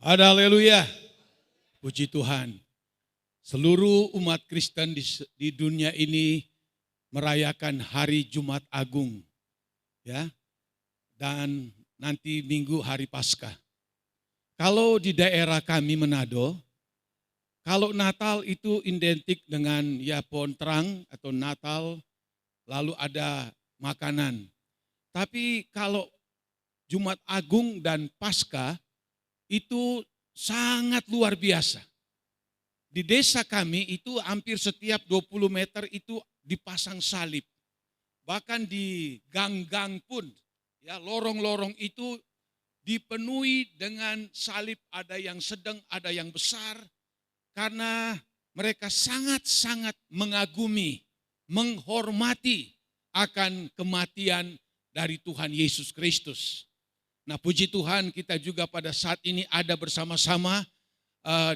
Haleluya, puji Tuhan. Seluruh umat Kristen di dunia ini merayakan hari Jumat Agung, ya, dan nanti Minggu hari Paskah. Kalau di daerah kami Manado, kalau Natal itu identik dengan ya pohon terang atau Natal, lalu ada makanan. Tapi kalau Jumat Agung dan Paskah itu sangat luar biasa. Di desa kami itu hampir setiap 20 meter itu dipasang salib. Bahkan di gang-gang pun, ya lorong-lorong itu dipenuhi dengan salib, ada yang sedang, ada yang besar. Karena mereka sangat-sangat mengagumi, menghormati akan kematian dari Tuhan Yesus Kristus. Nah, puji Tuhan kita juga pada saat ini ada bersama-sama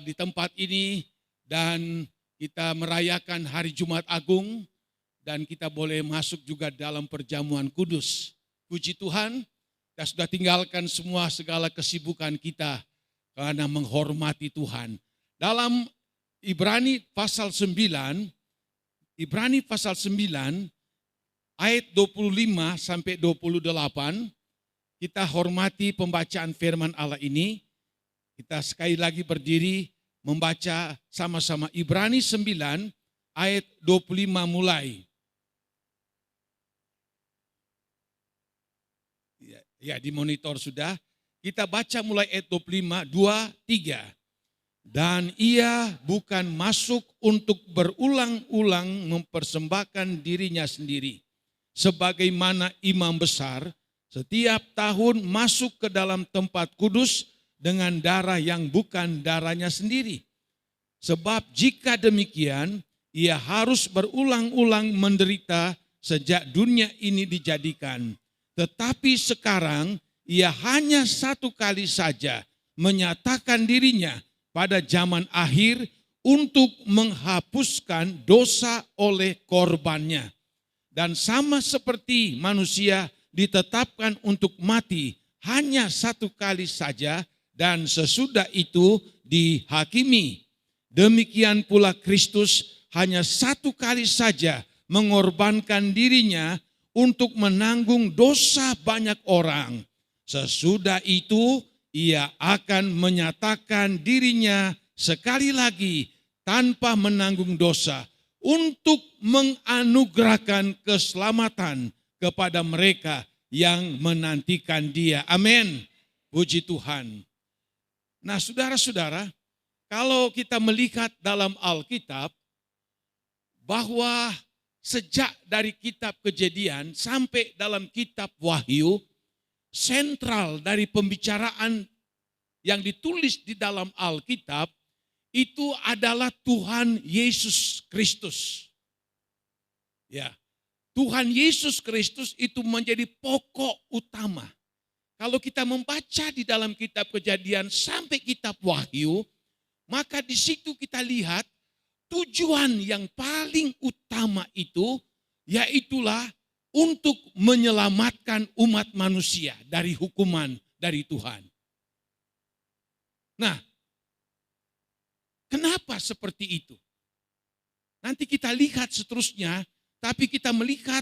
di tempat ini dan kita merayakan hari Jumat Agung dan kita boleh masuk juga dalam perjamuan kudus. Puji Tuhan, kita sudah tinggalkan semua segala kesibukan kita karena menghormati Tuhan. Dalam Ibrani pasal 9 ayat 25 sampai 28, kita hormati pembacaan firman Allah ini. Kita sekali lagi berdiri membaca sama-sama Ibrani 9 ayat 25 mulai. Ya, di monitor sudah. Kita baca mulai ayat 25, 2, 3. Dan ia bukan masuk untuk berulang-ulang mempersembahkan dirinya sendiri, sebagaimana imam besar setiap tahun masuk ke dalam tempat kudus dengan darah yang bukan darahnya sendiri. Sebab jika demikian, ia harus berulang-ulang menderita sejak dunia ini dijadikan. Tetapi sekarang ia hanya satu kali saja menyatakan dirinya pada zaman akhir untuk menghapuskan dosa oleh korbannya. Dan sama seperti manusia ditetapkan untuk mati hanya satu kali saja dan sesudah itu dihakimi. Demikian pula Kristus hanya satu kali saja mengorbankan dirinya untuk menanggung dosa banyak orang. Sesudah itu ia akan menyatakan dirinya sekali lagi tanpa menanggung dosa untuk menganugerahkan keselamatan kepada mereka yang menantikan Dia. Amin. Puji Tuhan. Nah, saudara-saudara, kalau kita melihat dalam Alkitab bahwa sejak dari kitab Kejadian sampai dalam kitab Wahyu, sentral dari pembicaraan yang ditulis di dalam Alkitab itu adalah Tuhan Yesus Kristus. Ya. Tuhan Yesus Kristus itu menjadi pokok utama. Kalau kita membaca di dalam kitab Kejadian sampai kitab Wahyu, maka di situ kita lihat tujuan yang paling utama itu yaitulah untuk menyelamatkan umat manusia dari hukuman dari Tuhan. Nah, kenapa seperti itu? Nanti kita lihat seterusnya. Tapi kita melihat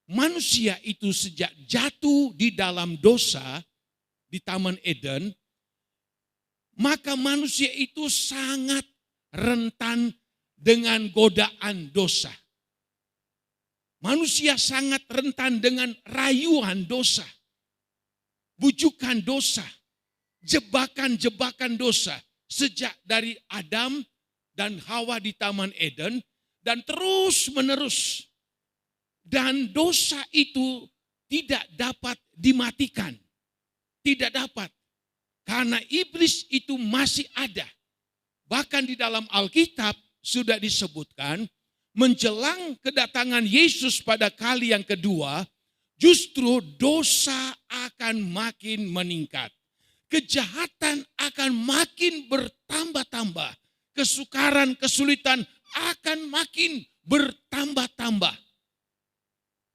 manusia itu sejak jatuh di dalam dosa di Taman Eden, maka manusia itu sangat rentan dengan godaan dosa. Manusia sangat rentan dengan rayuan dosa, bujukan dosa, jebakan-jebakan dosa. Sejak dari Adam dan Hawa di Taman Eden, dan terus menerus. Dan dosa itu tidak dapat dimatikan. Tidak dapat. Karena iblis itu masih ada. Bahkan di dalam Alkitab sudah disebutkan, menjelang kedatangan Yesus pada kali yang kedua, justru dosa akan makin meningkat. Kejahatan akan makin bertambah-tambah. Kesukaran, kesulitan akan makin bertambah-tambah.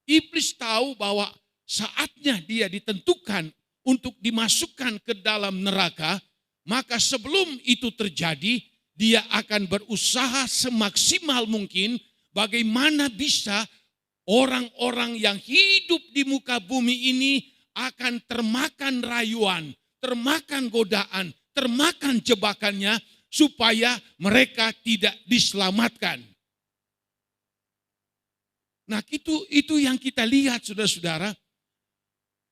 Iblis tahu bahwa saatnya dia ditentukan untuk dimasukkan ke dalam neraka, maka sebelum itu terjadi, dia akan berusaha semaksimal mungkin bagaimana bisa orang-orang yang hidup di muka bumi ini akan termakan rayuan, termakan godaan, termakan jebakannya supaya mereka tidak diselamatkan. Nah, itu yang kita lihat, saudara-saudara.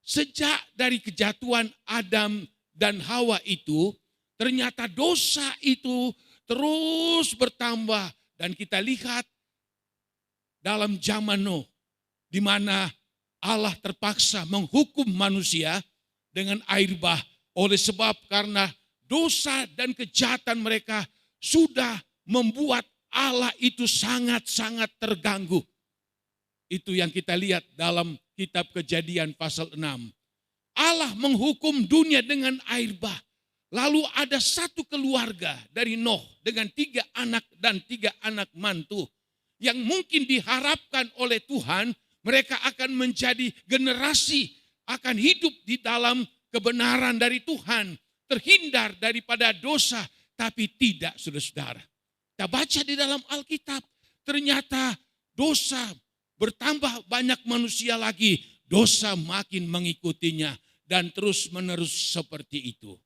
Sejak dari kejatuhan Adam dan Hawa itu, ternyata dosa itu terus bertambah. Dan kita lihat dalam zaman Nuh, di mana Allah terpaksa menghukum manusia dengan air bah. Oleh sebab karena dosa dan kejahatan mereka sudah membuat Allah itu sangat-sangat terganggu. Itu yang kita lihat dalam kitab Kejadian pasal 6. Allah menghukum dunia dengan air bah. Lalu ada satu keluarga dari Nuh dengan 3 anak dan 3 anak mantu. Yang mungkin diharapkan oleh Tuhan mereka akan menjadi generasi akan hidup di dalam kebenaran dari Tuhan. Terhindar daripada dosa. Tapi tidak, saudara-saudara. Kita baca di dalam Alkitab. Ternyata dosa bertambah banyak manusia lagi, dosa makin mengikutinya dan terus menerus seperti itu.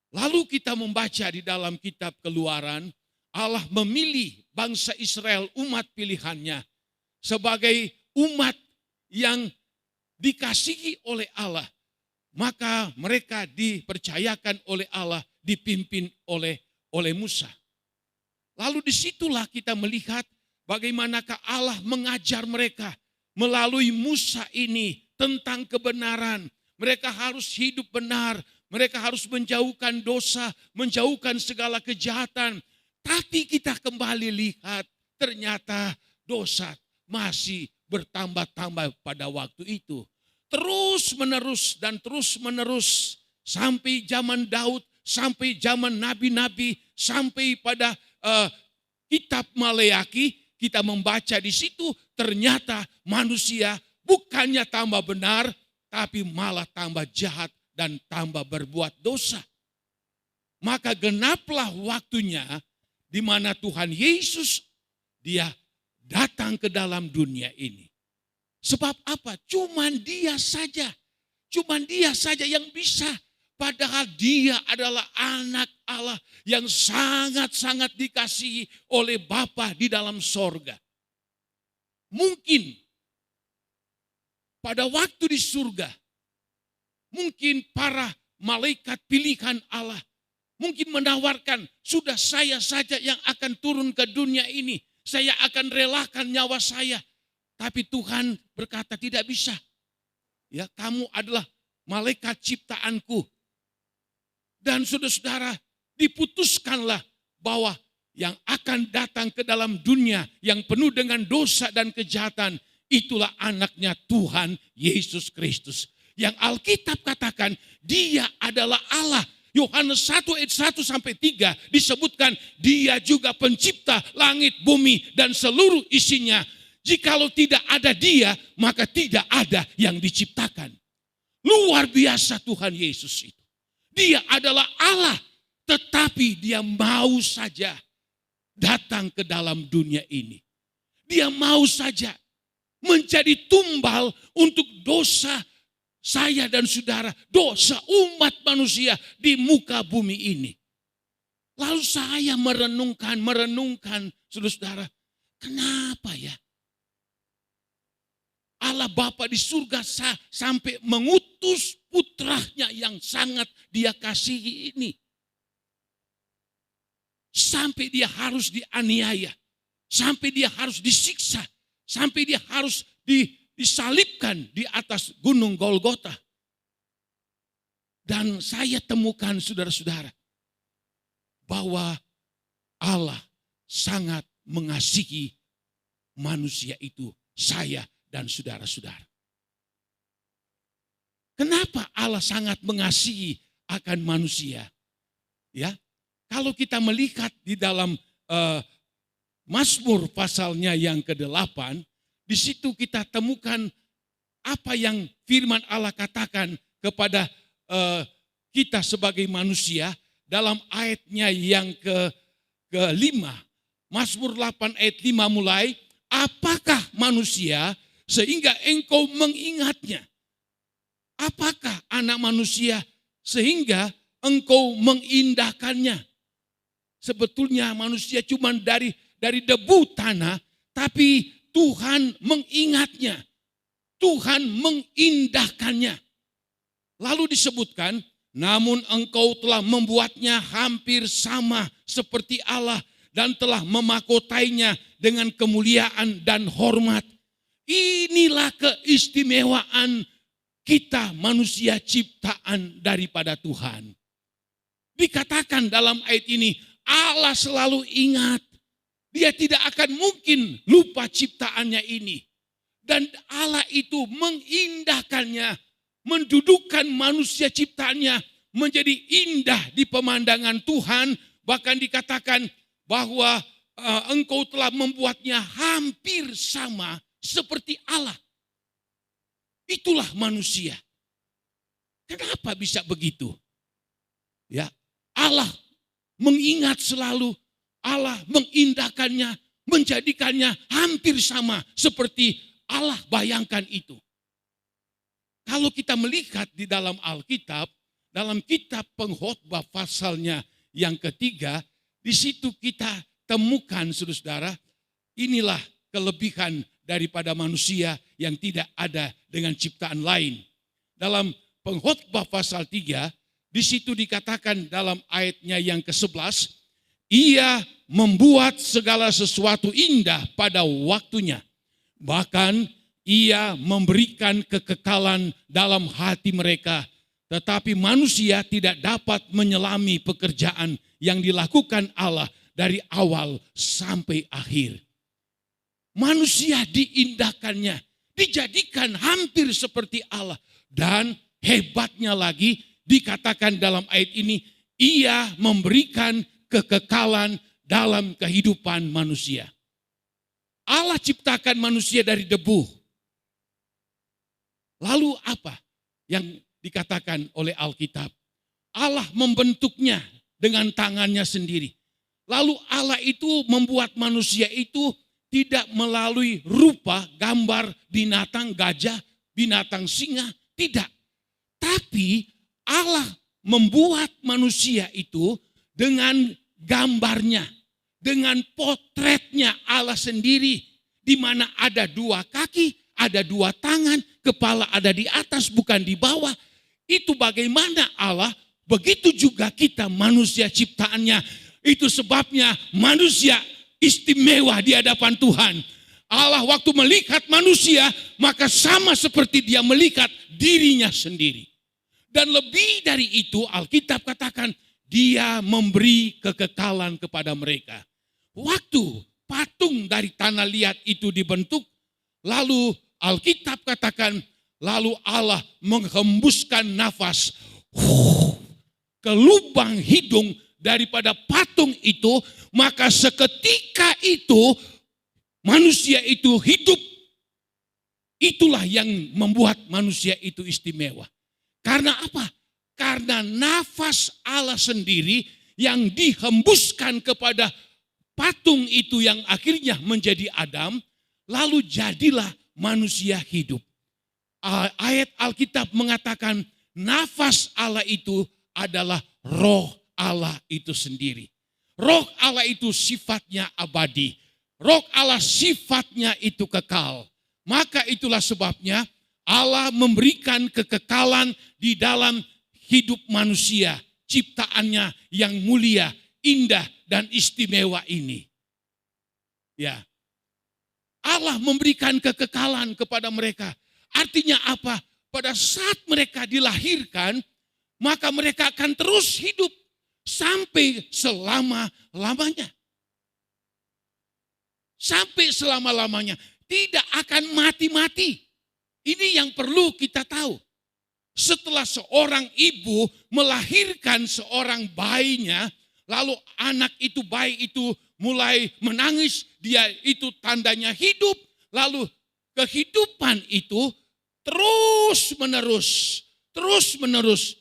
Lalu kita membaca di dalam kitab Keluaran, Allah memilih bangsa Israel, umat pilihannya, sebagai umat yang dikasihi oleh Allah. Maka mereka dipercayakan oleh Allah, dipimpin oleh Musa. Lalu disitulah kita melihat bagaimanakah Allah mengajar mereka melalui Musa ini tentang kebenaran. Mereka harus hidup benar, mereka harus menjauhkan dosa, menjauhkan segala kejahatan. Tapi kita kembali lihat ternyata dosa masih bertambah-tambah pada waktu itu. Terus menerus dan terus menerus sampai zaman Daud, sampai zaman nabi-nabi, sampai pada kitab Maleaki. Kita membaca di situ ternyata manusia bukannya tambah benar, tapi malah tambah jahat dan tambah berbuat dosa. Maka genaplah waktunya di mana Tuhan Yesus dia datang ke dalam dunia ini. Sebab apa? Cuman dia saja yang bisa. Padahal dia adalah anak Allah yang sangat-sangat dikasihi oleh Bapa di dalam sorga. Mungkin pada waktu di surga, mungkin para malaikat pilihan Allah, mungkin menawarkan, sudah saya saja yang akan turun ke dunia ini. Saya akan relakan nyawa saya. Tapi Tuhan berkata tidak bisa. Ya, kamu adalah malaikat ciptaanku. Dan saudara-saudara, diputuskanlah bahwa yang akan datang ke dalam dunia yang penuh dengan dosa dan kejahatan, itulah anaknya Tuhan Yesus Kristus. Yang Alkitab katakan dia adalah Allah. Yohanes 1 ayat 1 sampai 3 disebutkan dia juga pencipta langit, bumi dan seluruh isinya. Jikalau tidak ada dia, maka tidak ada yang diciptakan. Luar biasa Tuhan Yesus itu. Dia adalah Allah, tetapi dia mau saja datang ke dalam dunia ini. Dia mau saja menjadi tumbal untuk dosa saya dan saudara, dosa umat manusia di muka bumi ini. Lalu saya merenungkan, saudara-saudara, kenapa ya? Allah Bapa di surga sampai mengutus putranya yang sangat dia kasihi ini. Sampai dia harus dianiaya. Sampai dia harus disiksa. Sampai dia harus disalibkan di atas gunung Golgota. Dan saya temukan saudara-saudara, bahwa Allah sangat mengasihi manusia itu, saya dan saudara-saudara. Kenapa Allah sangat mengasihi akan manusia? Ya, kalau kita melihat di dalam Mazmur pasalnya yang ke-8, di situ kita temukan apa yang firman Allah katakan kepada kita sebagai manusia dalam ayatnya yang kelima. Mazmur 8 ayat 5 mulai, apakah manusia sehingga engkau mengingatnya? Apakah anak manusia sehingga engkau mengindahkannya? Sebetulnya manusia cuma dari debu tanah, tapi Tuhan mengingatnya. Tuhan mengindahkannya. Lalu disebutkan, namun engkau telah membuatnya hampir sama seperti Allah dan telah memakotainya dengan kemuliaan dan hormat. Inilah keistimewaan kita manusia ciptaan daripada Tuhan. Dikatakan dalam ayat ini, Allah selalu ingat. Dia tidak akan mungkin lupa ciptaannya ini. Dan Allah itu mengindahkannya, mendudukkan manusia ciptaannya menjadi indah di pemandangan Tuhan. Bahkan dikatakan bahwa engkau telah membuatnya hampir sama seperti Allah. Itulah manusia. Kenapa bisa begitu? Ya, Allah mengingat selalu, Allah mengindahkannya, menjadikannya hampir sama seperti Allah bayangkan itu. Kalau kita melihat di dalam Alkitab, dalam kitab Pengkhotbah pasalnya yang ketiga, di situ kita temukan saudara, inilah kelebihan daripada manusia yang tidak ada dengan ciptaan lain. Dalam Pengkhotbah pasal 3, di situ dikatakan dalam ayatnya yang ke-11, ia membuat segala sesuatu indah pada waktunya. Bahkan ia memberikan kekekalan dalam hati mereka. Tetapi manusia tidak dapat menyelami pekerjaan yang dilakukan Allah dari awal sampai akhir. Manusia diindahkannya, dijadikan hampir seperti Allah. Dan hebatnya lagi dikatakan dalam ayat ini, ia memberikan kekekalan dalam kehidupan manusia. Allah ciptakan manusia dari debu. Lalu apa yang dikatakan oleh Alkitab? Allah membentuknya dengan tangannya sendiri. Lalu Allah itu membuat manusia itu tidak melalui rupa, gambar binatang gajah, binatang singa, tidak. Tapi Allah membuat manusia itu dengan gambarnya, dengan potretnya Allah sendiri, di mana ada dua kaki, ada dua tangan, kepala ada di atas bukan di bawah. Itu bagaimana Allah, begitu juga kita manusia ciptaannya. Itu sebabnya manusia istimewa di hadapan Tuhan. Allah waktu melihat manusia, maka sama seperti dia melihat dirinya sendiri. Dan lebih dari itu Alkitab katakan, dia memberi kekekalan kepada mereka. Waktu patung dari tanah liat itu dibentuk, lalu Alkitab katakan, lalu Allah menghembuskan nafas ke lubang hidung daripada patung itu, maka seketika itu manusia itu hidup. Itulah yang membuat manusia itu istimewa. Karena apa? Karena nafas Allah sendiri yang dihembuskan kepada patung itu yang akhirnya menjadi Adam, lalu jadilah manusia hidup. Ayat Alkitab mengatakan nafas Allah itu adalah roh Allah itu sendiri. Roh Allah itu sifatnya abadi. Roh Allah sifatnya itu kekal. Maka itulah sebabnya Allah memberikan kekekalan di dalam hidup manusia, ciptaannya yang mulia, indah dan istimewa ini. Ya. Allah memberikan kekekalan kepada mereka. Artinya apa? Pada saat mereka dilahirkan, maka mereka akan terus hidup sampai selama-lamanya. Sampai selama-lamanya. Tidak akan mati-mati. Ini yang perlu kita tahu. Setelah seorang ibu melahirkan seorang bayinya, lalu anak itu, bayi itu mulai menangis, dia itu tandanya hidup. Lalu kehidupan itu terus menerus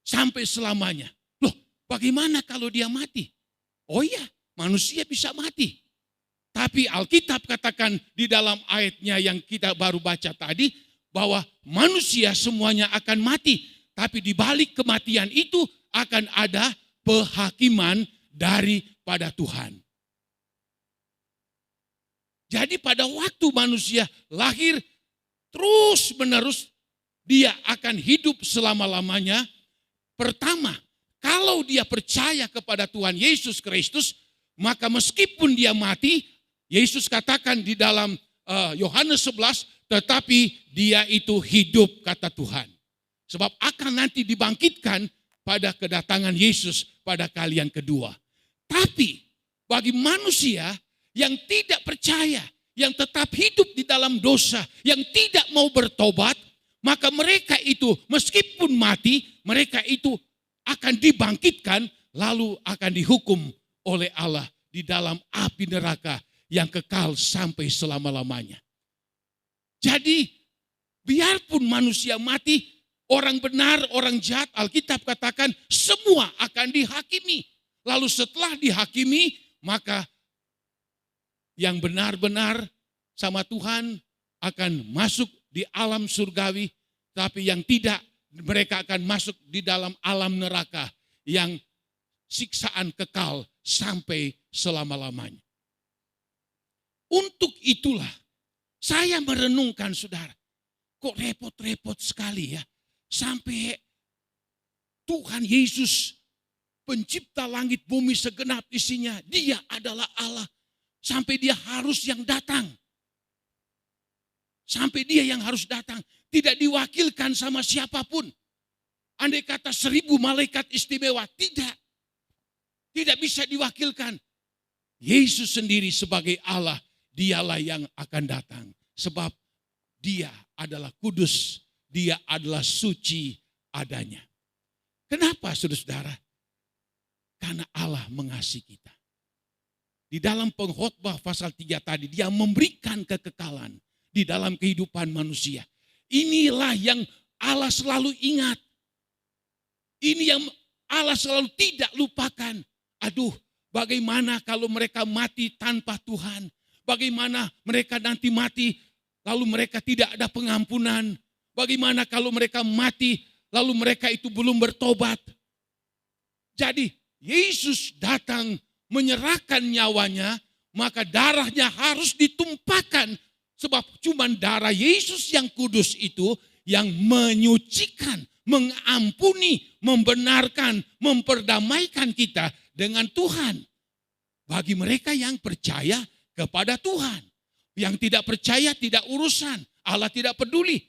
sampai selamanya. Loh, bagaimana kalau dia mati? Oh iya, manusia bisa mati. Tapi Alkitab katakan di dalam ayatnya yang kita baru baca tadi, bahwa manusia semuanya akan mati. Tapi di balik kematian itu akan ada penghakiman daripada Tuhan. Jadi pada waktu manusia lahir, terus menerus dia akan hidup selama-lamanya. Pertama, kalau dia percaya kepada Tuhan Yesus Kristus, maka meskipun dia mati, Yesus katakan di dalam Yohanes 11, tetapi dia itu hidup, kata Tuhan. Sebab akan nanti dibangkitkan pada kedatangan Yesus pada kali yang kedua. Tapi bagi manusia yang tidak percaya, yang tetap hidup di dalam dosa, yang tidak mau bertobat, maka mereka itu meskipun mati, mereka itu akan dibangkitkan, lalu akan dihukum oleh Allah di dalam api neraka yang kekal sampai selama-lamanya. Jadi biarpun manusia mati, orang benar, orang jahat, Alkitab katakan semua akan dihakimi. Lalu setelah dihakimi, maka yang benar-benar sama Tuhan akan masuk di alam surgawi, tapi yang tidak, mereka akan masuk di dalam alam neraka yang siksaan kekal sampai selama-lamanya. Untuk itulah saya merenungkan, saudara, kok repot-repot sekali ya, sampai Tuhan Yesus pencipta langit bumi segenap isinya, dia adalah Allah. Sampai dia harus yang datang. Sampai dia yang harus datang. Tidak diwakilkan sama siapapun. Andai kata 1000 malaikat istimewa. Tidak. Tidak bisa diwakilkan. Yesus sendiri sebagai Allah, dialah yang akan datang. Sebab dia adalah kudus. Dia adalah suci adanya. Kenapa, saudara-saudara? Karena Allah mengasihi kita. Di dalam pengkhotbah pasal 3 tadi, dia memberikan kekekalan di dalam kehidupan manusia. Inilah yang Allah selalu ingat. Ini yang Allah selalu tidak lupakan. Aduh, bagaimana kalau mereka mati tanpa Tuhan? Bagaimana mereka nanti mati, lalu mereka tidak ada pengampunan? Bagaimana kalau mereka mati, lalu mereka itu belum bertobat? Jadi, Yesus datang menyerahkan nyawanya, maka darahnya harus ditumpahkan. Sebab cuma darah Yesus yang kudus itu yang menyucikan, mengampuni, membenarkan, memperdamaikan kita dengan Tuhan. Bagi mereka yang percaya kepada Tuhan. Yang tidak percaya tidak urusan. Allah tidak peduli.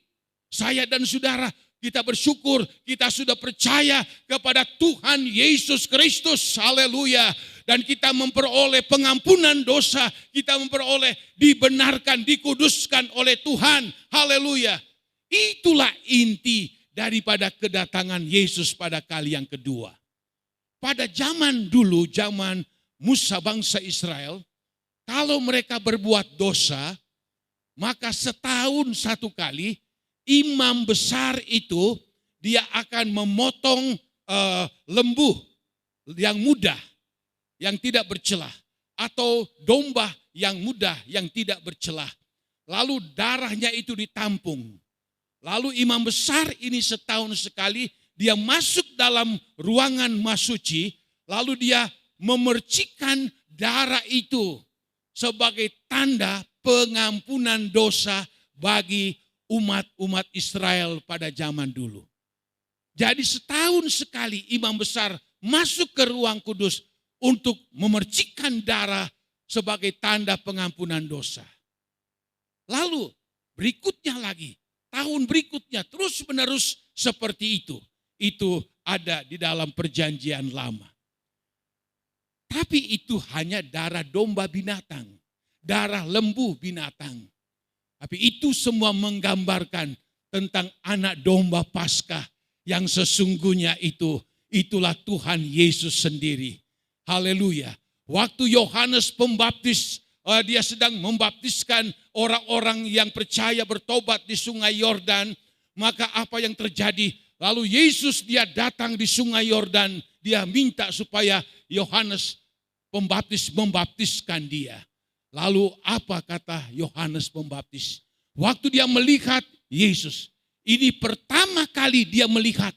Saya dan saudara, kita bersyukur kita sudah percaya kepada Tuhan Yesus Kristus. Haleluya. Dan kita memperoleh pengampunan dosa. Kita memperoleh dibenarkan, dikuduskan oleh Tuhan. Haleluya. Itulah inti daripada kedatangan Yesus pada kali yang kedua. Pada zaman dulu, zaman Musa bangsa Israel, kalau mereka berbuat dosa, maka setahun satu kali imam besar itu dia akan memotong lembu yang muda, yang tidak bercelah, atau domba yang muda yang tidak bercelah. Lalu darahnya itu ditampung. Lalu imam besar ini setahun sekali dia masuk dalam ruangan masuci, lalu dia memercikan darah itu sebagai tanda pengampunan dosa bagi umat-umat Israel pada zaman dulu. Jadi setahun sekali imam besar masuk ke ruang kudus untuk memercikan darah sebagai tanda pengampunan dosa. Lalu berikutnya lagi, tahun berikutnya terus menerus seperti itu. Itu ada di dalam perjanjian lama. Tapi itu hanya darah domba binatang, darah lembu binatang. Tapi itu semua menggambarkan tentang anak domba Paskah yang sesungguhnya itulah Tuhan Yesus sendiri. Haleluya. Waktu Yohanes Pembaptis, dia sedang membaptiskan orang-orang yang percaya bertobat di sungai Yordan. Maka apa yang terjadi? Lalu Yesus dia datang di sungai Yordan, dia minta supaya Yohanes Pembaptis membaptiskan dia. Lalu apa kata Yohanes Pembaptis? Waktu dia melihat Yesus, ini pertama kali dia melihat.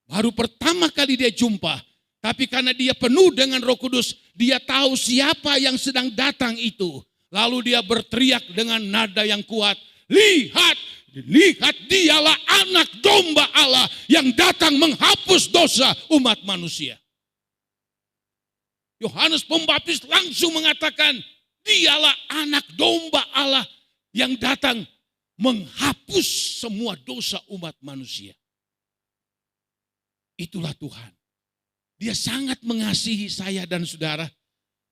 Baru pertama kali dia jumpa. Tapi karena dia penuh dengan Roh Kudus, dia tahu siapa yang sedang datang itu. Lalu dia berteriak dengan nada yang kuat, lihat, lihat dialah anak domba Allah yang datang menghapus dosa umat manusia. Yohanes Pembaptis langsung mengatakan, dialah anak domba Allah yang datang menghapus semua dosa umat manusia. Itulah Tuhan. Dia sangat mengasihi saya dan saudara,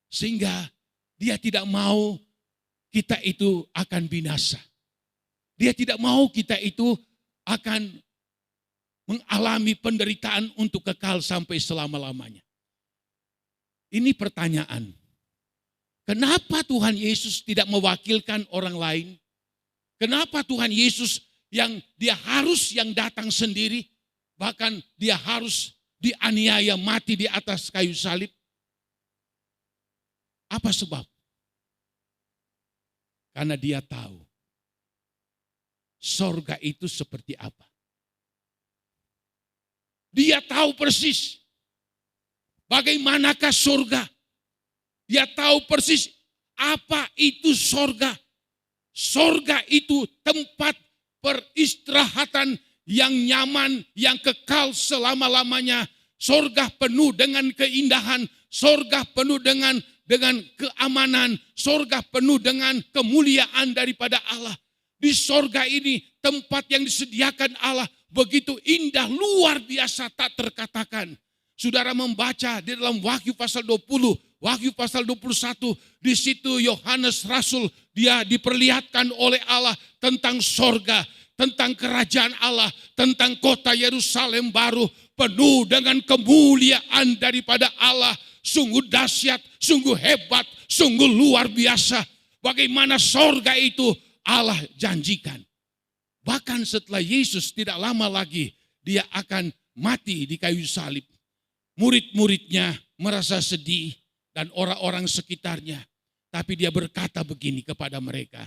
sehingga dia tidak mau kita itu akan binasa. Dia tidak mau kita itu akan mengalami penderitaan untuk kekal sampai selama-lamanya. Ini pertanyaan. Kenapa Tuhan Yesus tidak mewakilkan orang lain? Kenapa Tuhan Yesus yang dia harus yang datang sendiri, bahkan dia harus dianiaya mati di atas kayu salib? Apa sebab? Karena dia tahu sorga itu seperti apa. Dia tahu persis bagaimanakah sorga. Dia tahu persis apa itu sorga. Sorga itu tempat peristirahatan yang nyaman, yang kekal selama-lamanya. Sorga penuh dengan keindahan, sorga penuh dengan keamanan, sorga penuh dengan kemuliaan daripada Allah. Di sorga ini tempat yang disediakan Allah begitu indah, luar biasa, tak terkatakan. Saudara membaca di dalam Wahyu pasal 20, Wahyu pasal 21, di situ Yohanes Rasul dia diperlihatkan oleh Allah tentang sorga, tentang kerajaan Allah, tentang kota Yerusalem baru penuh dengan kemuliaan daripada Allah. Sungguh dahsyat, sungguh hebat, sungguh luar biasa. Bagaimana sorga itu Allah janjikan. Bahkan setelah Yesus tidak lama lagi dia akan mati di kayu salib. Murid-muridnya merasa sedih dan orang-orang sekitarnya. Tapi dia berkata begini kepada mereka,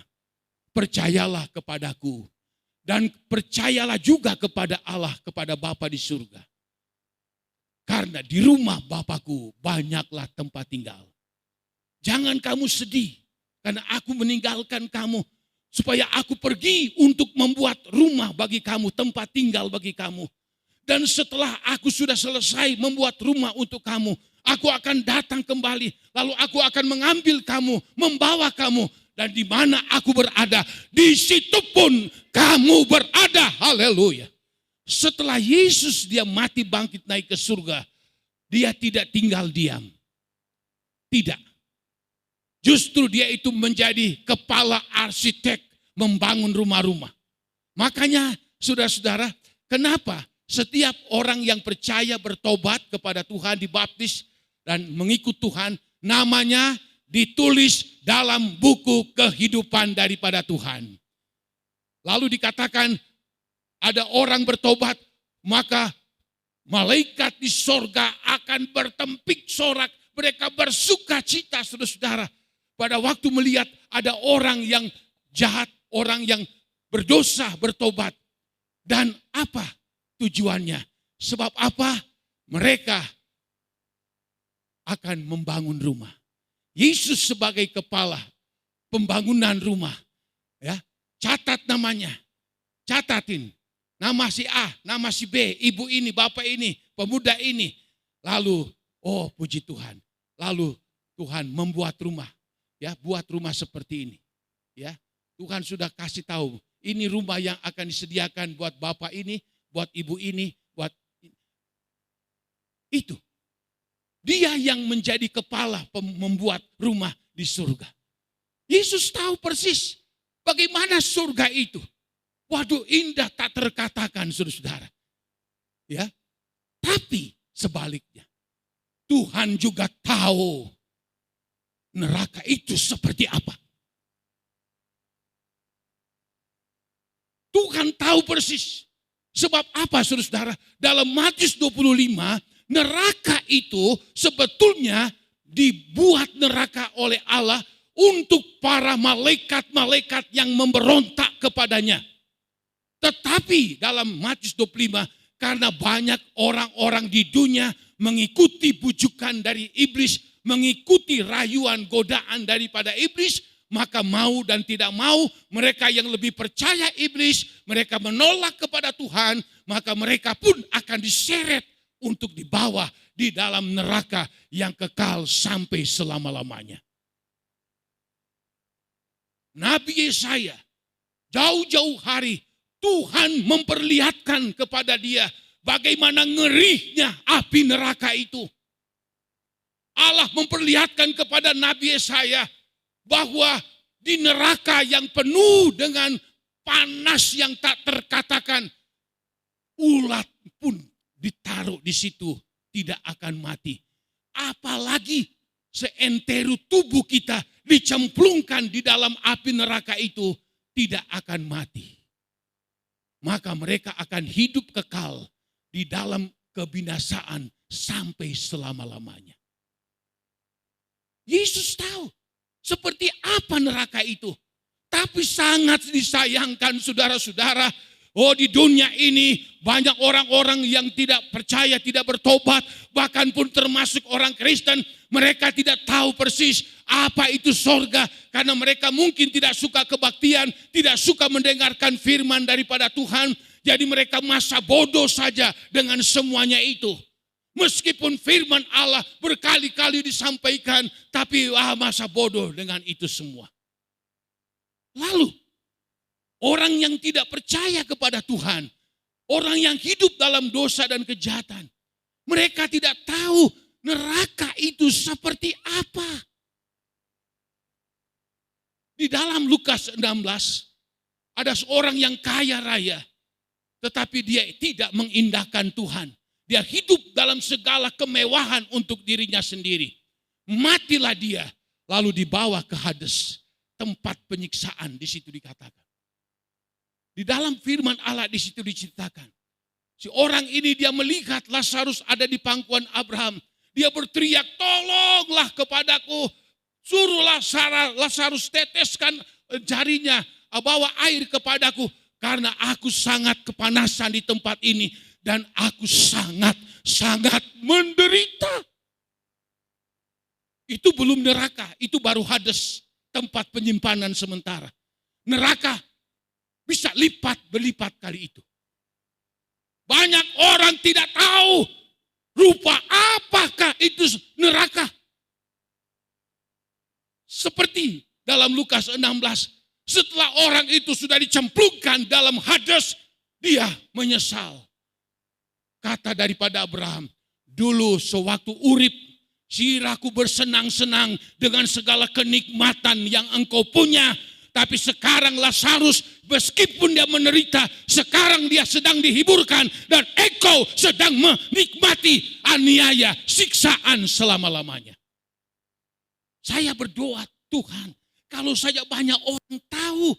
percayalah kepadaku dan percayalah juga kepada Allah, kepada Bapa di surga. Karena di rumah Bapakku banyaklah tempat tinggal. Jangan kamu sedih karena aku meninggalkan kamu. Supaya aku pergi untuk membuat rumah bagi kamu, tempat tinggal bagi kamu. Dan setelah aku sudah selesai membuat rumah untuk kamu, aku akan datang kembali. Lalu aku akan mengambil kamu, membawa kamu. Dan di mana aku berada, di situ pun kamu berada. Haleluya. Setelah Yesus dia mati bangkit naik ke surga, dia tidak tinggal diam. Tidak. Justru dia itu menjadi kepala arsitek membangun rumah-rumah. Makanya saudara-saudara, kenapa setiap orang yang percaya bertobat kepada Tuhan, dibaptis dan mengikut Tuhan, namanya ditulis dalam buku kehidupan daripada Tuhan. Lalu dikatakan ada orang bertobat, maka malaikat di sorga akan bertempik sorak. Mereka bersuka cita, saudara-saudara. Pada waktu melihat ada orang yang jahat, orang yang berdosa bertobat. Dan apa tujuannya? Sebab apa? Mereka akan membangun rumah. Yesus sebagai kepala pembangunan rumah. Ya, catat namanya. Catatin. Nama si A, nama si B, ibu ini, bapak ini, pemuda ini. Lalu, oh puji Tuhan. Lalu Tuhan membuat rumah. Ya, buat rumah seperti ini. Ya, Tuhan sudah kasih tahu, ini rumah yang akan disediakan buat bapak ini, buat ibu ini, buat ini. Itu. Dia yang menjadi kepala membuat rumah di surga. Yesus tahu persis bagaimana surga itu. Waduh, indah tak terkatakan, saudara-saudara. Ya. Tapi sebaliknya, Tuhan juga tahu neraka itu seperti apa. Tuhan tahu persis Sebab apa saudara-saudara? Dalam Matius 25, neraka itu sebetulnya dibuat neraka oleh Allah untuk para malaikat-malaikat yang memberontak kepadanya. Tetapi dalam Matius 25, karena banyak orang-orang di dunia mengikuti bujukan dari iblis, mengikuti rayuan godaan daripada iblis, maka mau dan tidak mau mereka yang lebih percaya iblis, mereka menolak kepada Tuhan, maka mereka pun akan diseret untuk dibawa di dalam neraka yang kekal sampai selama-lamanya. Nabi Yesaya jauh-jauh hari Tuhan memperlihatkan kepada dia bagaimana ngerinya api neraka itu. Allah memperlihatkan kepada Nabi Yesaya bahwa di neraka yang penuh dengan panas yang tak terkatakan, ulat pun ditaruh di situ tidak akan mati. Apalagi seentero tubuh kita dicemplungkan di dalam api neraka itu tidak akan mati. Maka mereka akan hidup kekal di dalam kebinasaan sampai selama-lamanya. Yesus tahu seperti apa neraka itu. Tapi sangat disayangkan saudara-saudara. Oh, di dunia ini banyak orang-orang yang tidak percaya, tidak bertobat. Bahkan pun termasuk orang Kristen. Mereka tidak tahu persis apa itu sorga. Karena mereka mungkin tidak suka kebaktian, tidak suka mendengarkan firman daripada Tuhan. Jadi mereka masa bodoh saja dengan semuanya itu. Meskipun firman Allah berkali-kali disampaikan, tapi masa bodoh dengan itu semua. Lalu, orang yang tidak percaya kepada Tuhan, orang yang hidup dalam dosa dan kejahatan, mereka tidak tahu neraka itu seperti apa. Di dalam Lukas 16, ada seorang yang kaya raya, tetapi dia tidak mengindahkan Tuhan. Dia hidup dalam segala kemewahan untuk dirinya sendiri. Matilah dia, lalu dibawa ke Hades, tempat penyiksaan, di situ dikatakan. Di dalam firman Allah di situ diceritakan. Si orang ini dia melihat Lazarus ada di pangkuan Abraham. Dia berteriak, tolonglah kepadaku. Suruhlah Lazarus teteskan jarinya, bawa air kepadaku. Karena aku sangat kepanasan di tempat ini. Dan aku sangat menderita. Itu belum neraka, itu baru Hades, tempat penyimpanan sementara. Neraka bisa lipat berlipat kali itu. Banyak orang tidak tahu rupa apakah itu neraka. Seperti dalam Lukas 16, setelah orang itu sudah dicemplungkan dalam Hades, dia menyesal. Kata daripada Abraham, dulu sewaktu urip, sirahku bersenang-senang dengan segala kenikmatan yang engkau punya. Tapi sekarang Lazarus, meskipun dia menderita, sekarang dia sedang dihiburkan. Dan engkau sedang menikmati aniaya, siksaan selama-lamanya. Saya berdoa, Tuhan, kalau saja banyak orang tahu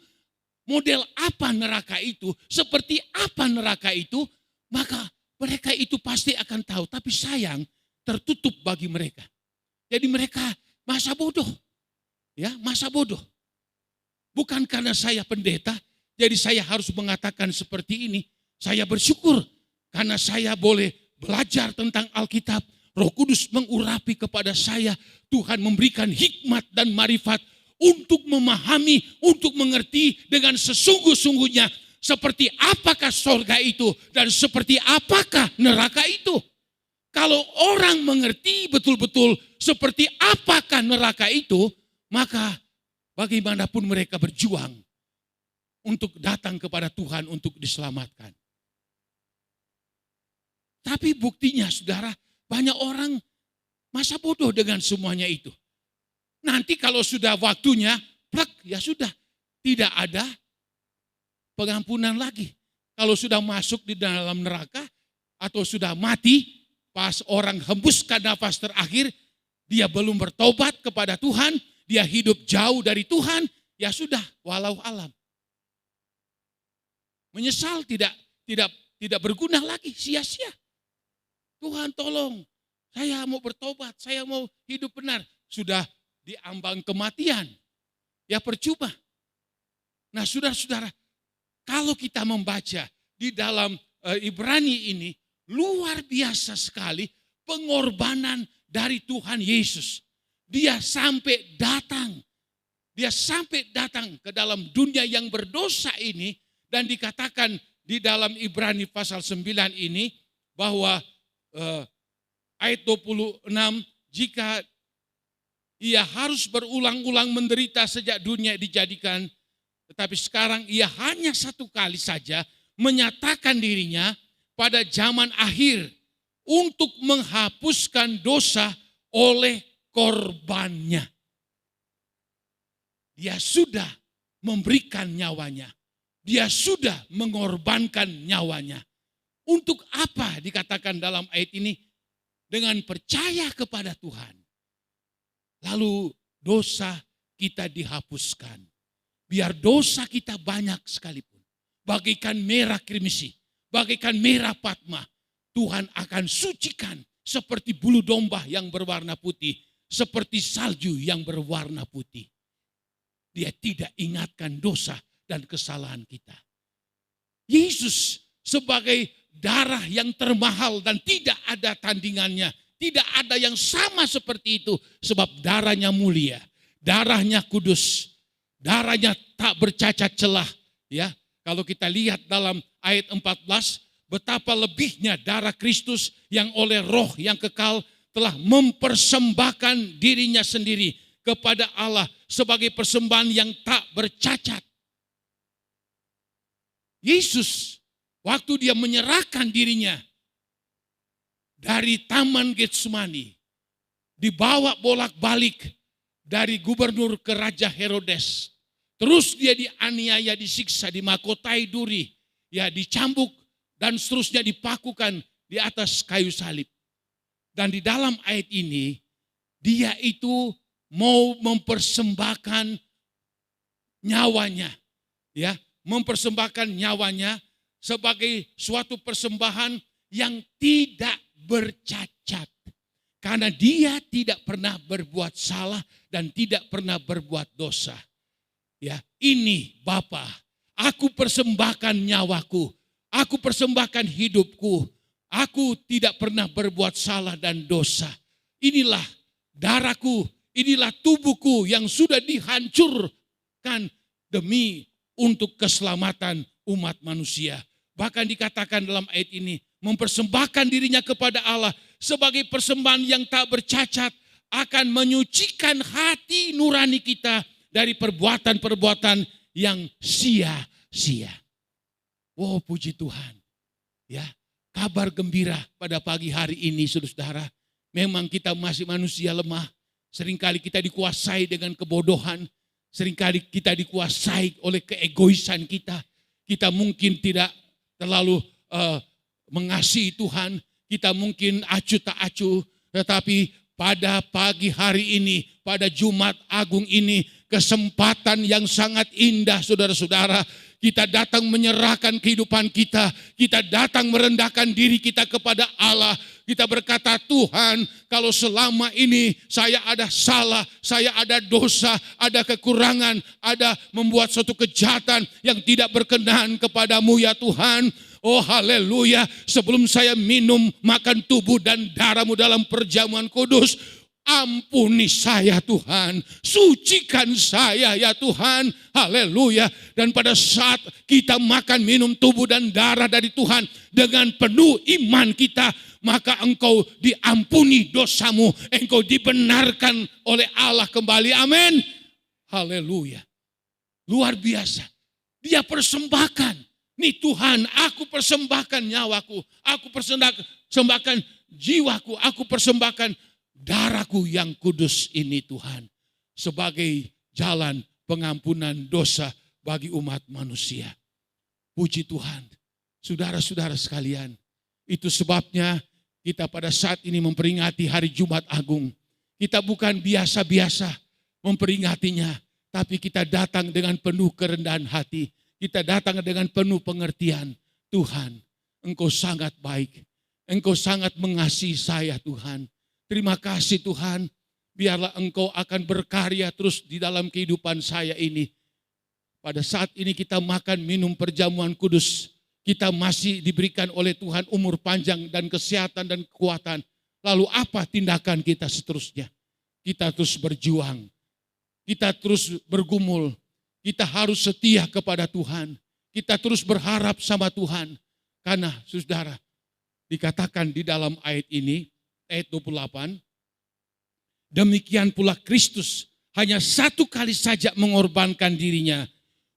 model apa neraka itu, seperti apa neraka itu, maka mereka itu pasti akan tahu, tapi sayang tertutup bagi mereka. Jadi mereka masa bodoh. Ya, masa bodoh. Bukan karena saya pendeta, jadi saya harus mengatakan seperti ini. Saya bersyukur karena saya boleh belajar tentang Alkitab. Roh Kudus mengurapi kepada saya. Tuhan memberikan hikmat dan marifat untuk memahami, untuk mengerti dengan sesungguh-sungguhnya. Seperti apakah sorga itu dan seperti apakah neraka itu. Kalau orang mengerti betul-betul seperti apakah neraka itu, maka bagaimanapun mereka berjuang untuk datang kepada Tuhan untuk diselamatkan. Tapi buktinya saudara, banyak orang masa bodoh dengan semuanya itu. Nanti kalau sudah waktunya, plak, ya sudah, tidak ada pengampunan lagi. Kalau sudah masuk di dalam neraka atau sudah mati, pas orang hembuskan nafas terakhir, dia belum bertobat kepada Tuhan, dia hidup jauh dari Tuhan, ya sudah, walau alam. Menyesal tidak tidak berguna lagi, sia-sia. Tuhan tolong, saya mau bertobat, saya mau hidup benar. Sudah diambang kematian, ya percuma. Nah saudara-saudara, kalau kita membaca di dalam Ibrani ini, luar biasa sekali pengorbanan dari Tuhan Yesus. Dia sampai datang ke dalam dunia yang berdosa ini, dan dikatakan di dalam Ibrani pasal 9 ini bahwa ayat 26, jika ia harus berulang-ulang menderita sejak dunia dijadikan, tetapi sekarang ia hanya satu kali saja menyatakan dirinya pada zaman akhir untuk menghapuskan dosa oleh korbannya. Dia sudah memberikan nyawanya. Dia sudah mengorbankan nyawanya. Untuk apa dikatakan dalam ayat ini? Dengan percaya kepada Tuhan. Lalu dosa kita dihapuskan. Biar dosa kita banyak sekalipun. Bagaikan merah kirmisi, bagaikan merah Patma. Tuhan akan sucikan seperti bulu domba yang berwarna putih. Seperti salju yang berwarna putih. Dia tidak ingatkan dosa dan kesalahan kita. Yesus sebagai darah yang termahal dan tidak ada tandingannya. Tidak ada yang sama seperti itu. Sebab darahnya mulia, darahnya kudus, darahnya tak bercacat celah. Ya, kalau kita lihat dalam ayat 14, betapa lebihnya darah Kristus yang oleh roh yang kekal telah mempersembahkan dirinya sendiri kepada Allah sebagai persembahan yang tak bercacat. Yesus waktu dia menyerahkan dirinya dari Taman Getsemani, dibawa bolak-balik dari gubernur ke Raja Herodes. Terus dia dianiaya, disiksa, dimahkotai duri, ya dicambuk dan seterusnya dipakukan di atas kayu salib. Dan di dalam ayat ini dia itu mau mempersembahkan nyawanya, ya, mempersembahkan nyawanya sebagai suatu persembahan yang tidak bercacat. Karena dia tidak pernah berbuat salah dan tidak pernah berbuat dosa. Ya, ini Bapa, aku persembahkan nyawaku, aku persembahkan hidupku. Aku tidak pernah berbuat salah dan dosa. Inilah darahku, inilah tubuhku yang sudah dihancurkan demi untuk keselamatan umat manusia. Bahkan dikatakan dalam ayat ini, mempersembahkan dirinya kepada Allah sebagai persembahan yang tak bercacat, akan menyucikan hati nurani kita dari perbuatan-perbuatan yang sia-sia. Oh, puji Tuhan. Ya, kabar gembira pada pagi hari ini, saudara-saudara. Memang kita masih manusia lemah. Seringkali kita dikuasai dengan kebodohan. Seringkali kita dikuasai oleh keegoisan kita. Kita mungkin tidak terlalu mengasihi Tuhan. Kita mungkin acuh tak acuh. Tetapi pada pagi hari ini, pada Jumat Agung ini, kesempatan yang sangat indah, saudara-saudara. Kita datang menyerahkan kehidupan kita. Kita datang merendahkan diri kita kepada Allah. Kita berkata, Tuhan, kalau selama ini saya ada salah, saya ada dosa, ada kekurangan, ada membuat suatu kejahatan yang tidak berkenan kepadamu ya Tuhan. Oh haleluya, sebelum saya minum makan tubuh dan darahmu dalam perjamuan kudus, ampuni saya Tuhan, sucikan saya ya Tuhan, haleluya. Dan pada saat kita makan minum tubuh dan darah dari Tuhan dengan penuh iman kita, maka engkau diampuni dosamu, engkau dibenarkan oleh Allah kembali, amin. Haleluya, luar biasa. Dia persembahkan, nih Tuhan, aku persembahkan nyawaku, aku persembahkan jiwaku, aku persembahkan darahku yang kudus ini Tuhan, sebagai jalan pengampunan dosa bagi umat manusia. Puji Tuhan, saudara-saudara sekalian, itu sebabnya kita pada saat ini memperingati hari Jumat Agung. Kita bukan biasa-biasa memperingatinya, tapi kita datang dengan penuh kerendahan hati. Kita datang dengan penuh pengertian. Tuhan, Engkau sangat baik. Engkau sangat mengasihi saya Tuhan. Terima kasih Tuhan. Biarlah Engkau akan berkarya terus di dalam kehidupan saya ini. Pada saat ini kita makan minum perjamuan kudus. Kita masih diberikan oleh Tuhan umur panjang dan kesehatan dan kekuatan. Lalu apa tindakan kita seterusnya? Kita terus berjuang. Kita terus bergumul. Kita harus setia kepada Tuhan. Kita terus berharap sama Tuhan. Karena saudara, dikatakan di dalam ayat ini, ayat 28, demikian pula Kristus hanya satu kali saja mengorbankan dirinya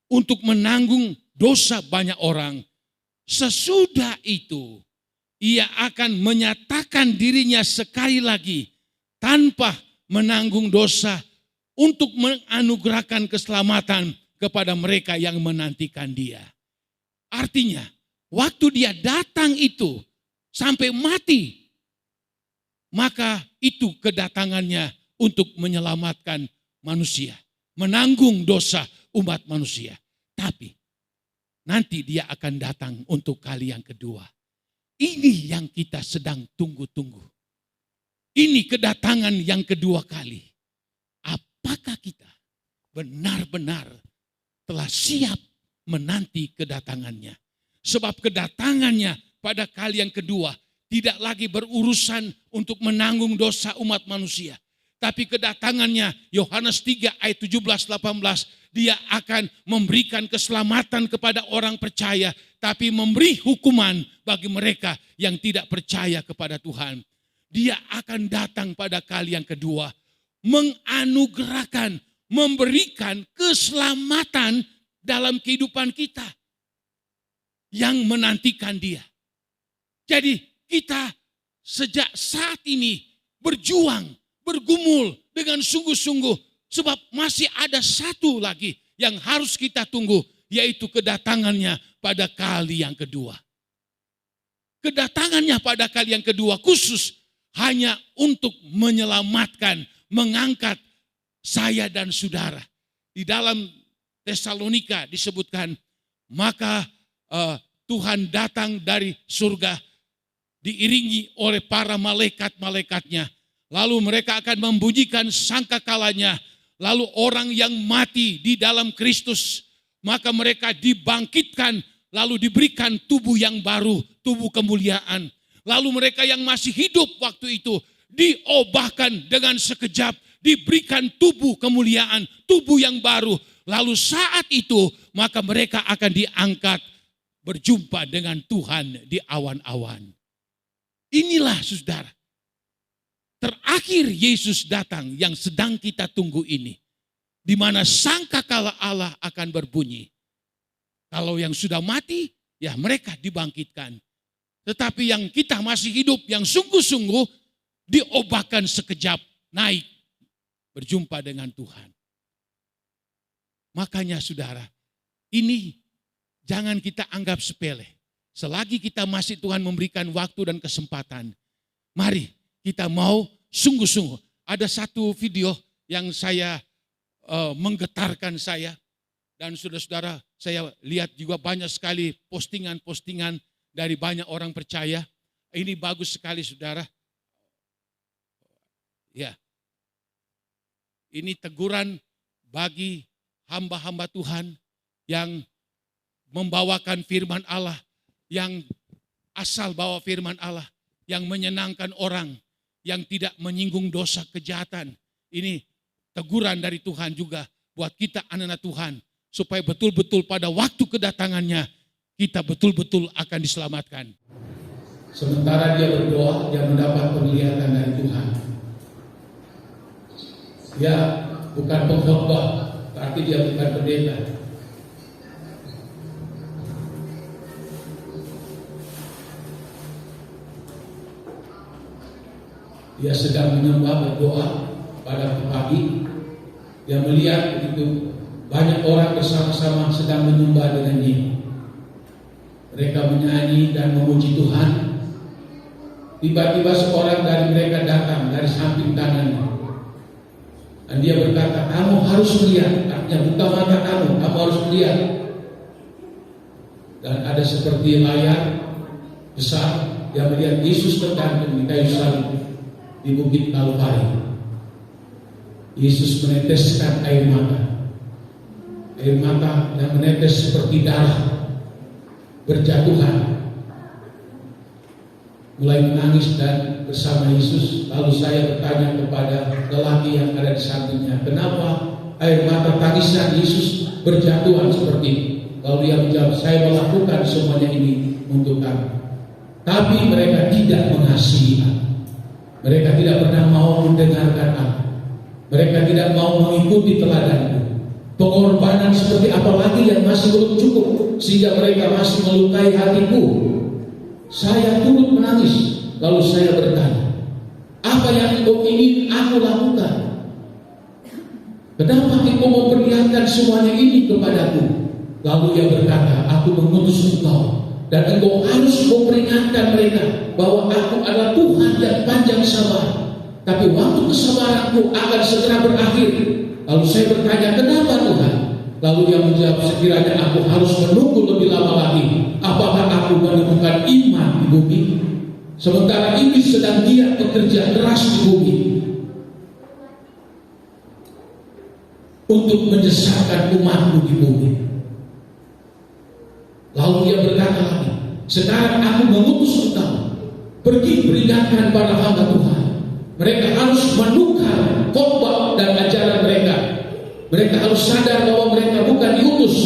untuk menanggung dosa banyak orang. Sesudah itu, ia akan menyatakan dirinya sekali lagi tanpa menanggung dosa untuk menganugerahkan keselamatan kepada mereka yang menantikan dia. Artinya, waktu dia datang itu sampai mati, maka itu kedatangannya untuk menyelamatkan manusia, menanggung dosa umat manusia. Tapi nanti dia akan datang untuk kali yang kedua. Ini yang kita sedang tunggu-tunggu. Ini kedatangan yang kedua kali. Apakah kita benar-benar telah siap menanti kedatangannya? Sebab kedatangannya pada kali yang kedua tidak lagi berurusan untuk menanggung dosa umat manusia. Tapi kedatangannya Yohanes 3 ayat 17-18, dia akan memberikan keselamatan kepada orang percaya, tapi memberi hukuman bagi mereka yang tidak percaya kepada Tuhan. Dia akan datang pada kali yang kedua, menganugerahkan, memberikan keselamatan dalam kehidupan kita yang menantikan dia. Jadi kita sejak saat ini berjuang, bergumul dengan sungguh-sungguh. Sebab masih ada satu lagi yang harus kita tunggu, yaitu kedatangannya pada kali yang kedua. Kedatangannya pada kali yang kedua khusus hanya untuk menyelamatkan, mengangkat saya dan saudara. Di dalam Tesalonika disebutkan, maka Tuhan datang dari surga diiringi oleh para malaikat-malaikatnya. Lalu mereka akan membunyikan sangkakalanya. Lalu orang yang mati di dalam Kristus, maka mereka dibangkitkan, lalu diberikan tubuh yang baru, tubuh kemuliaan. Lalu mereka yang masih hidup waktu itu diobahkan dengan sekejap, diberikan tubuh kemuliaan, tubuh yang baru. Lalu saat itu maka mereka akan diangkat berjumpa dengan Tuhan di awan-awan. Inilah saudara, terakhir Yesus datang yang sedang kita tunggu ini. Di mana sangkakala Allah akan berbunyi. Kalau yang sudah mati, ya mereka dibangkitkan. Tetapi yang kita masih hidup, yang sungguh-sungguh diobahkan sekejap, naik, berjumpa dengan Tuhan. Makanya saudara, ini jangan kita anggap sepele. Selagi kita masih Tuhan memberikan waktu dan kesempatan, mari kita mau sungguh-sungguh. Ada satu video yang saya menggetarkan saya. Dan saudara-saudara, saya lihat juga banyak sekali postingan-postingan dari banyak orang percaya. Ini bagus sekali saudara. Ya, ini teguran bagi hamba-hamba Tuhan yang membawakan firman Allah, yang asal bawa firman Allah, yang menyenangkan orang, yang tidak menyinggung dosa kejahatan. Ini teguran dari Tuhan juga buat kita anak-anak Tuhan, supaya betul-betul pada waktu kedatangannya kita betul-betul akan diselamatkan. Sementara dia berdoa, dia mendapat penglihatan dari Tuhan. Dia bukan pengkhotbah, berarti dia bukan pendeta. Dia sedang menyembah, berdoa pada pagi. Dia melihat begitu banyak orang bersama-sama sedang menyembah dengan dia. Mereka menyanyi dan memuji Tuhan. Tiba-tiba seorang dari mereka datang dari samping kanannya. Dan dia berkata, kamu harus melihat. Artinya buka mata kamu harus melihat. Dan ada seperti layar besar, dia melihat Yesus tergantung di kayu salib di bukit Kalvari. Yesus meneteskan air mata yang menetes seperti darah berjatuhan, mulai menangis dan bersama Yesus. Lalu saya bertanya kepada lelaki yang ada di sampingnya, kenapa air mata tangisan Yesus berjatuhan seperti ini? Lalu dia menjawab, saya melakukan semuanya ini untuk kamu. Tapi mereka tidak mengasihi aku. Mereka tidak pernah mau mendengarkan aku. Mereka tidak mau mengikuti teladanku. Pengorbanan seperti apa lagi yang masih belum cukup sehingga mereka masih melukai hatiku. Saya turut menangis. Lalu saya bertanya, apa yang engkau ingin aku lakukan? Kenapa engkau memperlihatkan semuanya ini kepadaku? Lalu ia berkata, aku mengutus engkau dan engkau harus memperingatkan mereka bahwa aku adalah Tuhan yang panjang sabar. Tapi waktu kesabaranku akan segera berakhir. Lalu saya bertanya, kenapa Tuhan? Lalu dia menjawab, sekiranya aku harus menunggu lebih lama lagi, apakah aku menemukan iman di bumi? Sementara iblis sedang giat bekerja keras di bumi untuk menyesatkan umatku di bumi. Lalu dia berkata lagi, sekarang aku mengutus engkau, pergi peringatkan para hamba Tuhan. Mereka harus menukar khotbah dan ajaran mereka. Mereka harus sadar bahwa mereka bukan diutus.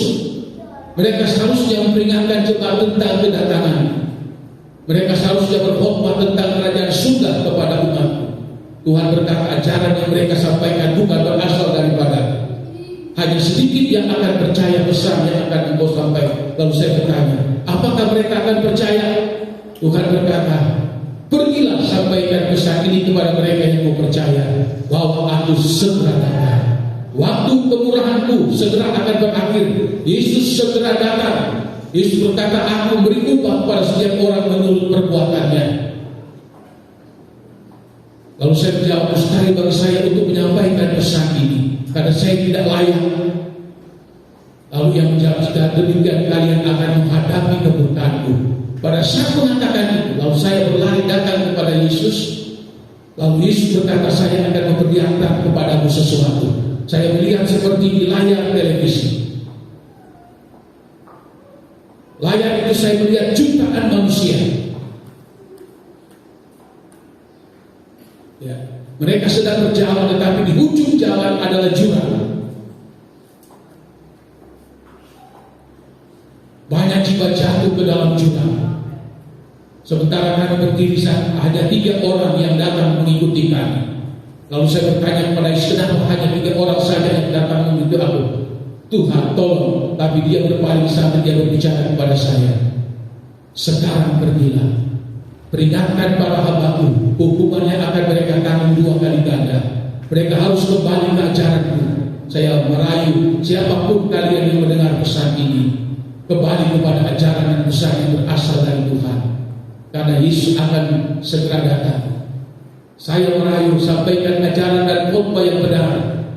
Mereka seharusnya memperingatkan jemaat tentang kedatangan. Mereka seharusnya berkhotbah tentang kerajaan surga kepada umatku. Tuhan berkata, ajaran yang mereka sampaikan bukan berasal daripada. Hanya sedikit yang akan percaya pesan yang akan engkau sampaikan. Lalu saya bertanya, apakah mereka akan percaya? Tuhan berkata, pergilah sampaikan pesan ini kepada mereka yang mau percaya bahwa aku segera datang. Waktu kemurahanku segera akan berakhir. Yesus segera datang. Yesus berkata, aku beri upah pada setiap orang menurut perbuatannya. Lalu saya menjawab, mustahil bagi saya untuk menyampaikan pesan ini karena saya tidak layak. Lalu yang menjawab, jika demikian kalian akan menghadapi keburukanku. Pada saat mengatakan itu, lalu saya berlari datang kepada Yesus. Lalu Yesus berkata, saya akan memperlihatkan kepadamu sesuatu. Saya melihat seperti di layar televisi. Layar itu saya melihat jutaan manusia. Ya, mereka sedang berjalan, tetapi di ujung jalan adalah jurang. Banyak jiwa jatuh ke dalam jurang. Sementara kami berdiri, ada 3 orang yang datang mengikuti kami. Lalu saya bertanya kepada Yesus, kenapa hanya 3 orang saja yang datang mengikuti aku? Tuhan tolong. Tapi dia berpaling sambil dia berbicara kepada saya, sekarang pergilah, peringatkan para hambaku, hukumannya akan mereka tanggung 2 kali ganda. Mereka harus kembali ke ajaranku. Saya merayu siapapun kalian yang mendengar pesan ini, kembali kepada ajaran dan pesan yang berasal dari Tuhan, karena Yesus akan segera datang. Saya merayu, sampaikan ajaran dan khotbah yang benar.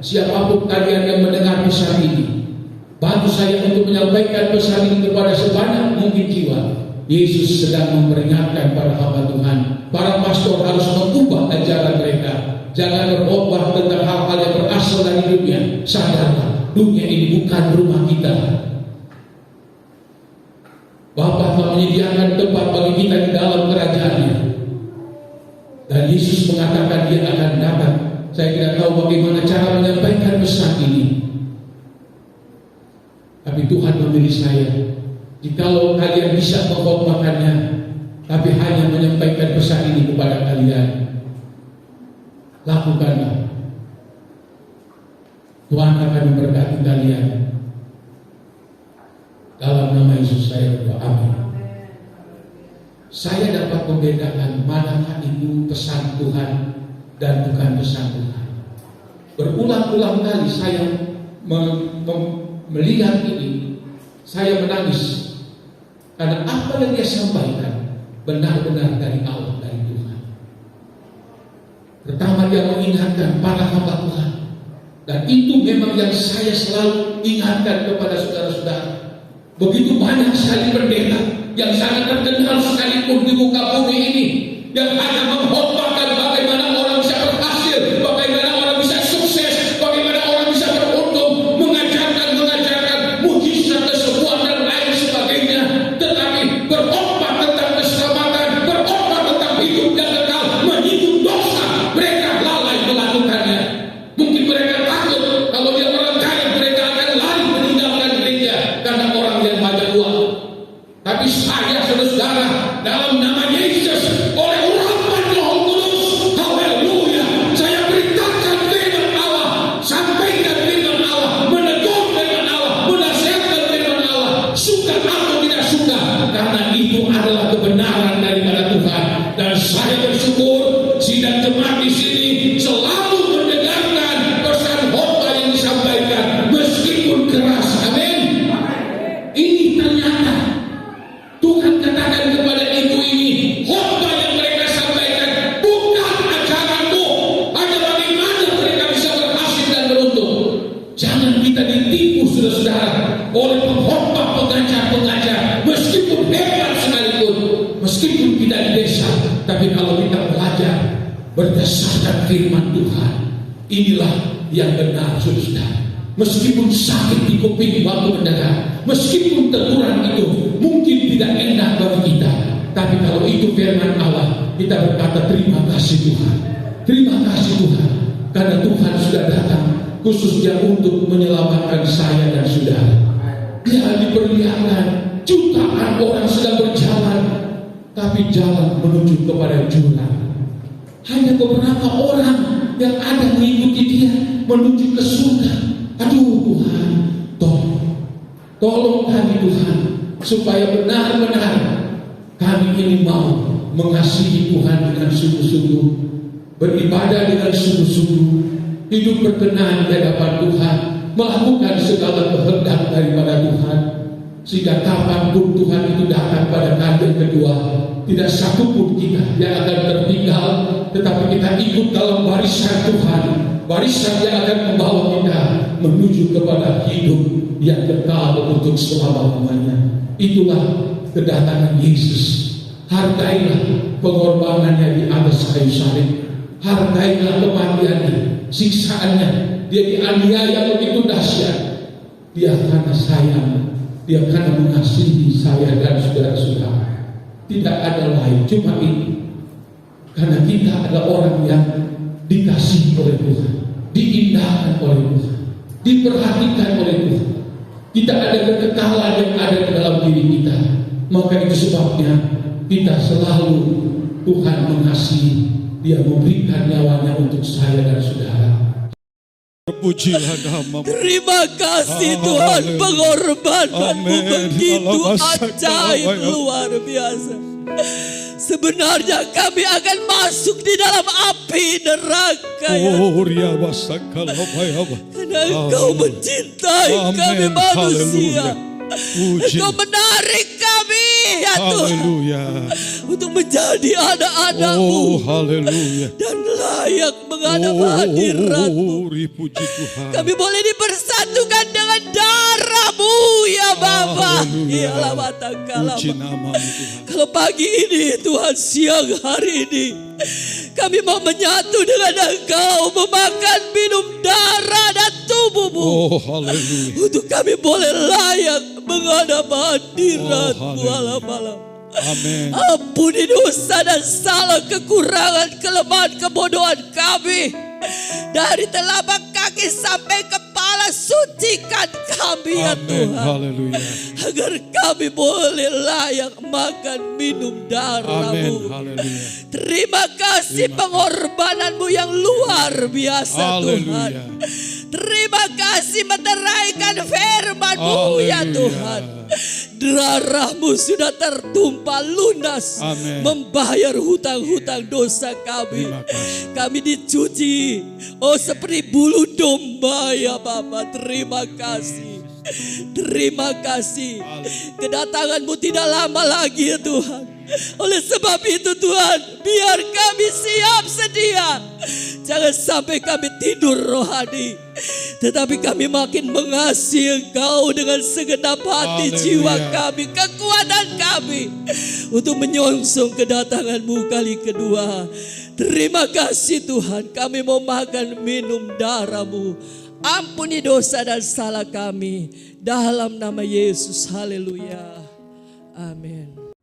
Siapapun kalian yang mendengar pesan ini, bantu saya untuk menyampaikan pesan ini kepada sebanyak mungkin jiwa. Yesus sedang memperingatkan para hamba Tuhan. Para pastor harus mengubah ajaran mereka. Jangan berkhotbah tentang hal-hal yang berasal dari dunia. Sadarlah, dunia ini bukan rumah kita. Bapa telah menyediakan tempat bagi kita di dalam kerajaan-Nya. Dan Yesus mengatakan dia akan datang. Saya tidak tahu bagaimana cara menyampaikan pesan ini, tapi Tuhan memilih saya. Jikalau kalian bisa mengkhotbahkannya, tapi hanya menyampaikan pesan ini kepada kalian, lakukanlah. Tuhan akan memberkati kalian. Dalam nama Yesus saya berdoa, amin. Saya dapat membedakan manakah itu pesan Tuhan dan bukan pesan Tuhan. Berulang-ulang kali saya melihat ini, saya menangis karena apa yang dia sampaikan benar-benar dari Allah, dari Tuhan. Pertama, dia mengingatkan para hamba Tuhan, dan itu memang yang saya selalu ingatkan kepada saudara-saudara. Begitu banyak sekali pendeta yang sangat terkenal sekali menyangkut di muka bumi ini, yang hanya mengkhotbahkan bagaimana orang bisa berhasil, bagaimana orang bisa sukses, bagaimana orang bisa beruntung, mengajarkan mujizat kesembuhan dan lain sebagainya, tetapi berkhotbah tentang keselamatan, berkhotbah tentang hidup yang kekal, menyinggung dosa, mereka lalai melakukannya. Mungkin mereka takut kalau dia orang kaya, mereka akan lari meninggalkan gereja karena orang yang banyak uang. Tapi saya, saudara, dalam nama Yesus, oleh urapan Roh Kudus, haleluya, saya beritakan firman Allah, sampaikan firman Allah, menegur firman Allah, menasihatkan firman Allah, suka atau tidak suka, karena itu adalah kebenaran daripada Tuhan. Dan saya bersyukur sidang jemaat di sini selalu mendengarkan pesan khotbah yang disampaikan, meskipun keras. Amin. Ini ternyata Tuhan katakan kepada ibu ini, khotbah yang mereka sampaikan bukan ajaranmu, hanya bagaimana mereka bisa berhasil dan beruntung. Jangan kita ditipu, saudara-saudara, oleh pengkhotbah pengajar, meskipun hebat sekalipun, meskipun kita di desa, tapi kalau kita belajar berdasarkan firman Tuhan, inilah yang benar, saudara. Meskipun sakit di kuping waktu mendengar, meskipun teguran itu mungkin tidak enak bagi kita, tapi kalau itu firman Allah, kita berkata terima kasih Tuhan, terima kasih Tuhan, karena Tuhan sudah datang khususnya untuk menyelamatkan saya dan saudara. Dia diperlihatkan jutaan orang sedang berjalan, tapi jalan menuju kepada jurang. Hanya beberapa orang yang ada mengikuti dia menuju ke surga. Aduh Tuhan, tolong kami Tuhan, supaya benar-benar kami ini mau mengasihi Tuhan dengan sungguh-sungguh, beribadah dengan sungguh-sungguh, hidup berkenan di hadapan Tuhan, melakukan segala kehendak daripada Tuhan, sehingga kapanpun Tuhan itu datang pada kali yang kedua, tidak satu pun kita yang akan tertinggal, tetapi kita ikut dalam barisan Tuhan, barisan yang akan membawa kita menuju kepada hidup yang kekal untuk selama-lamanya. Itulah kedatangan Yesus. Hargailah pengorbanannya di atas kayu salib, hargailah kematiannya, siksaannya. Dia dianiaya begitu dahsyat. Dia karena sayang, dia karena mengasihi saya dan saudara-saudara. Tidak ada lain, cuma ini. Karena kita adalah orang yang dikasihi oleh Tuhan, diindahkan oleh Tuhan, diperhatikan oleh Tuhan. Tidak ada kekekalan yang ada di dalam diri kita. Maka itu sebabnya kita selalu Tuhan mengasihi. Dia memberikan nyawanya untuk saya dan saudara. Terpujilah namamu. Terima kasih Tuhan, pengorbananmu begitu ajaib, luar biasa. Sebenarnya kami akan masuk di dalam api neraka, karena Engkau mencintai kami manusia. Engkau menarik kami ya Tuhan, untuk menjadi anak-anak-Mu, dan layak menghadap hadirat-Mu. Kami boleh dipersatukan dengan darah-Mu ya Bapa. Kalau pagi ini Tuhan, siang hari ini kami mau menyatu dengan Engkau, memakan minum darah dan tubuh-Mu, untuk kami boleh layak menghadap hadirat-Mu malam-malam. Amin. Ampuni dosa dan salah, kekurangan, kelemahan, kebodohan kami. Dari telapak kaki sampai kepala, sucikan kami ya Tuhan. Haleluya. Agar kami boleh layak makan minum darah-Mu. Terima kasih pengorbanan-Mu yang luar biasa Tuhan. Terima kasih meteraikan firman-Mu ya Tuhan. Darah-Mu sudah tertumpah lunas, membayar hutang-hutang dosa kami. Kami dicuci, oh seperti bulu domba ya Bapa. Terima kasih. Terima kasih. Kedatangan-Mu tidak lama lagi ya Tuhan. Oleh sebab itu Tuhan, biar kami siap sedia. Jangan sampai kami tidur rohani. Tetapi kami makin mengasihi Engkau dengan segenap hati jiwa kami, kekuatan kami untuk menyongsong kedatangan-Mu kali kedua. Terima kasih Tuhan, kami mau makan minum darah-Mu. Ampuni dosa dan salah kami dalam nama Yesus. Haleluya. Amin.